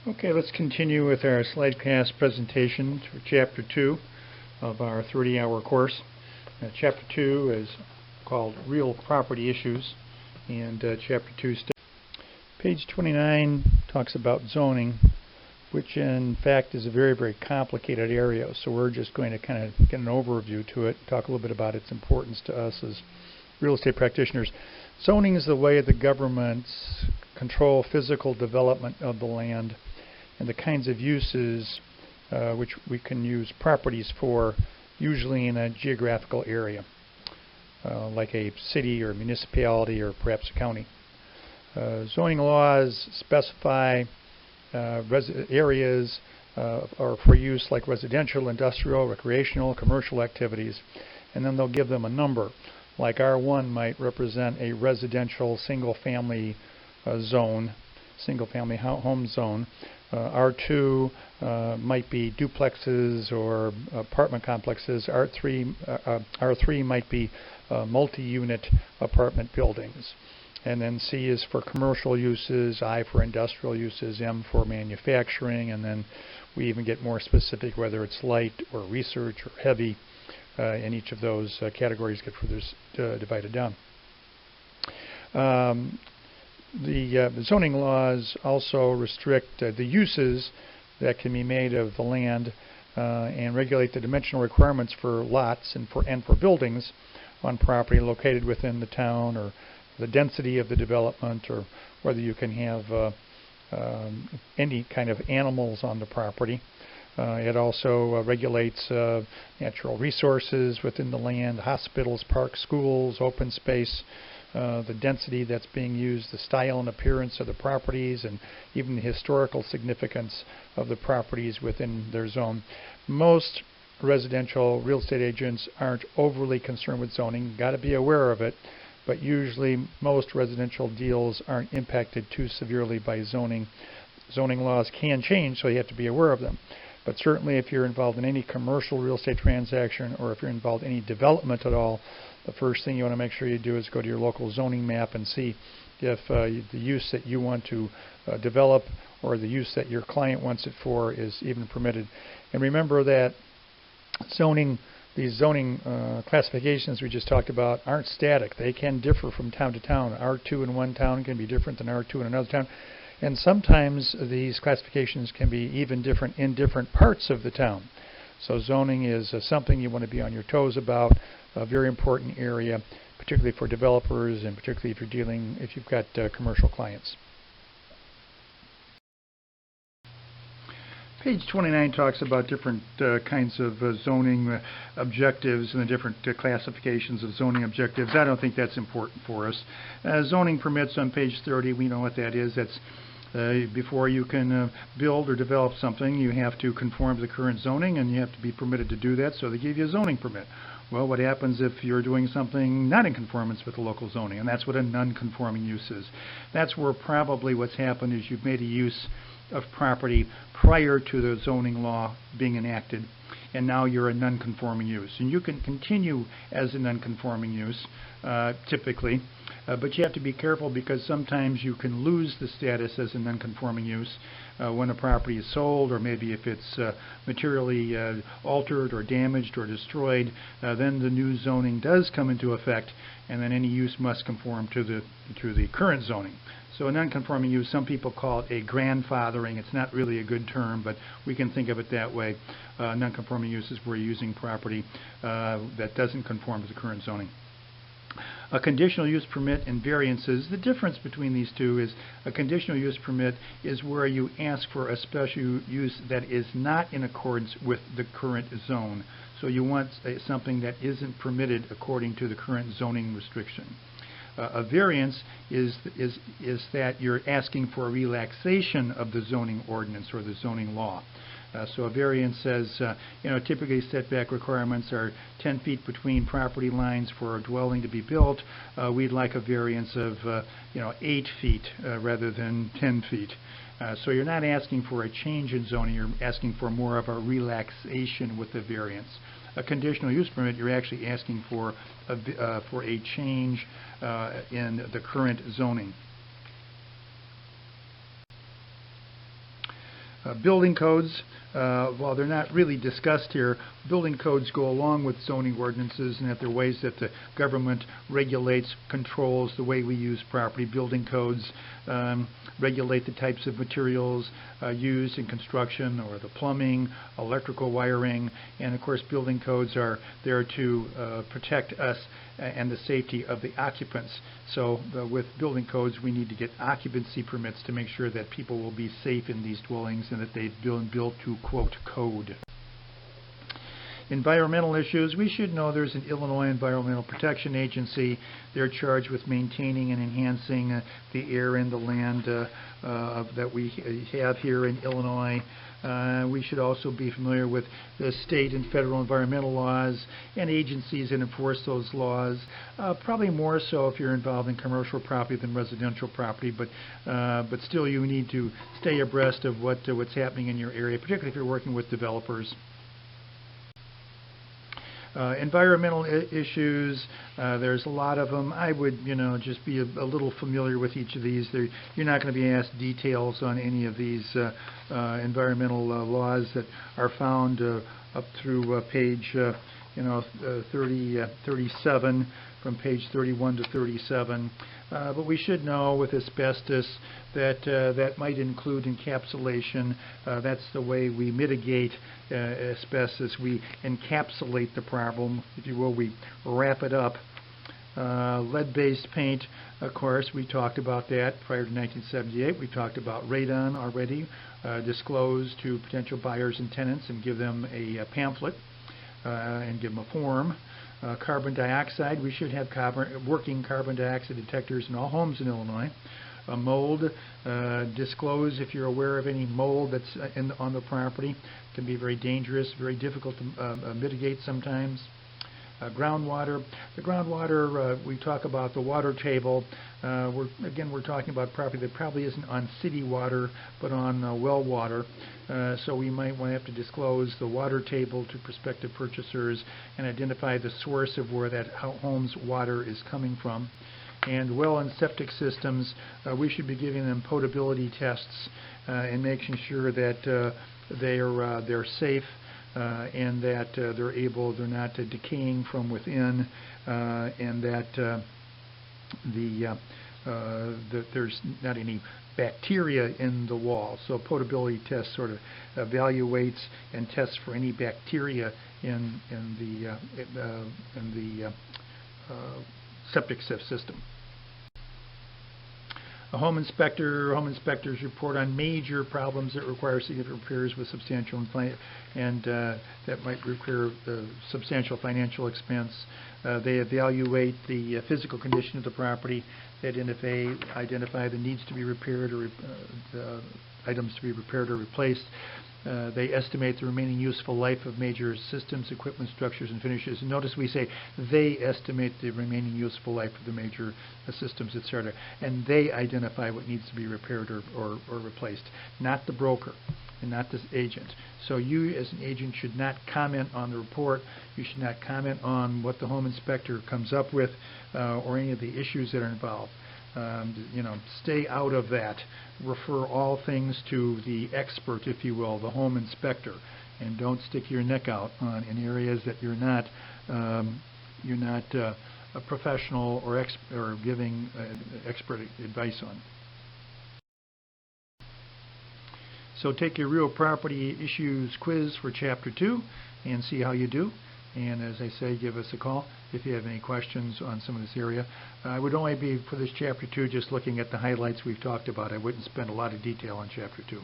Okay, let's continue with our slidecast presentation for Chapter 2 of our 30-hour course. Chapter 2 is called Real Property Issues, and Chapter 2 Page 29 talks about zoning, which in fact is a very, very complicated area, so we're just going to kind of get an overview to it, talk a little bit about its importance to us as real estate practitioners. Zoning is the way the governments control physical development of the land and the kinds of uses which we can use properties for, usually in a geographical area, like a city or municipality or perhaps a county. Zoning laws specify areas are for use like residential, industrial, recreational, commercial activities, and then they'll give them a number. Like R1 might represent a residential single-family zone, single-family home zone. R2 might be duplexes or apartment complexes. R3 might be multi-unit apartment buildings. And then C is for commercial uses, I for industrial uses, M for manufacturing, and then we even get more specific whether it's light or research or heavy, and each of those categories get further divided down. The zoning laws also restrict the uses that can be made of the land and regulate the dimensional requirements for lots and for buildings on property located within the town, or the density of the development, or whether you can have any kind of animals on the property. It also regulates natural resources within the land, hospitals, parks, schools, open space, the density that's being used, the style and appearance of the properties, and even the historical significance of the properties within their zone. Most residential real estate agents aren't overly concerned with zoning. Got to be aware of it, but usually most residential deals aren't impacted too severely by zoning. Zoning laws can change, so you have to be aware of them. But certainly if you're involved in any commercial real estate transaction, or if you're involved in any development at all, the first thing you want to make sure you do is go to your local zoning map and see if the use that you want to develop or the use that your client wants it for is even permitted. And remember that these zoning classifications we just talked about aren't static. They can differ from town to town. R2 in one town can be different than R2 in another town. And sometimes these classifications can be even different in different parts of the town. So zoning is something you want to be on your toes about, a very important area, particularly for developers and particularly if you've got commercial clients. Page 29 talks about different kinds of zoning objectives and the different classifications of zoning objectives. I don't think that's important for us. Zoning permits on page 30, we know what that is. That's before you can build or develop something, you have to conform to the current zoning, and you have to be permitted to do that, so they give you a zoning permit. Well, what happens if you're doing something not in conformance with the local zoning? And that's what a non-conforming use is. That's where probably what's happened is you've made a use of property prior to the zoning law being enacted, and now you're a non-conforming use. And you can continue as a non-conforming use, typically, but you have to be careful because sometimes you can lose the status as a non-conforming use when a property is sold, or maybe if it's materially altered or damaged or destroyed. Then the new zoning does come into effect, and then any use must conform to the current zoning. So a non-conforming use, some people call it a grandfathering. It's not really a good term, but we can think of it that way. Non-conforming use is where you're using property that doesn't conform to the current zoning. A conditional use permit and variances. The difference between these two is a conditional use permit is where you ask for a special use that is not in accordance with the current zone. So you want something that isn't permitted according to the current zoning restriction. A variance is that you're asking for a relaxation of the zoning ordinance or the zoning law. So a variance says, typically setback requirements are 10 feet between property lines for a dwelling to be built. We'd like a variance of, 8 feet rather than 10 feet. So you're not asking for a change in zoning, you're asking for more of a relaxation with the variance. A conditional use permit, you're actually asking for a change in the current zoning. Building codes, while they're not really discussed here, building codes go along with zoning ordinances, and that they're ways that the government regulates, controls the way we use property. Building codes regulate the types of materials used in construction, or the plumbing, electrical wiring, and of course building codes are there to protect us and the safety of the occupants. So with building codes, we need to get occupancy permits to make sure that people will be safe in these dwellings and that they've been built to, quote, code. Environmental issues, we should know there's an Illinois Environmental Protection Agency. They're charged with maintaining and enhancing the air and the land that we have here in Illinois. We should also be familiar with the state and federal environmental laws and agencies that enforce those laws. Probably more so if you're involved in commercial property than residential property, but still you need to stay abreast of what's happening in your area, particularly if you're working with developers. Environmental issues, there's a lot of them. I would, just be a little familiar with each of these. You're not going to be asked details on any of these environmental laws that are found up through page 37, from page 31 to 37. But we should know with asbestos that that might include encapsulation. That's the way we mitigate asbestos. We encapsulate the problem, if you will. We wrap it up. Lead-based paint, of course, we talked about that prior to 1978. We talked about radon already. Disclose to potential buyers and tenants and give them a pamphlet and give them a form. Carbon dioxide, we should have working carbon dioxide detectors in all homes in Illinois. Mold, disclose if you're aware of any mold that's on the property. It can be very dangerous, very difficult to mitigate sometimes. Groundwater. The groundwater, we talk about the water table. We're talking about property that probably isn't on city water, but on well water. So we might want to have to disclose the water table to prospective purchasers and identify the source of where that home's water is coming from. And well and septic systems, we should be giving them potability tests and making sure that they're safe. And that they're not decaying from within, and that there's not any bacteria in the wall. So potability test sort of evaluates and tests for any bacteria in the septic system. A home inspectors report on major problems that require significant repairs with substantial and that might require substantial financial expense. They evaluate the physical condition of the property. They identify the needs to be repaired or the items to be repaired or replaced. They estimate the remaining useful life of major systems, equipment, structures, and finishes. And notice we say they estimate the remaining useful life of the major systems, etc. And they identify what needs to be repaired or replaced, not the broker and not the agent. So you as an agent should not comment on the report. You should not comment on what the home inspector comes up with or any of the issues that are involved. Stay out of that. Refer all things to the expert, if you will, the home inspector, and don't stick your neck out in areas that you're not a professional or giving expert advice on. So take your real property issues quiz for Chapter 2 and see how you do. And as I say, give us a call if you have any questions on some of this area. I would only be, for this Chapter 2, just looking at the highlights we've talked about. I wouldn't spend a lot of detail on Chapter 2.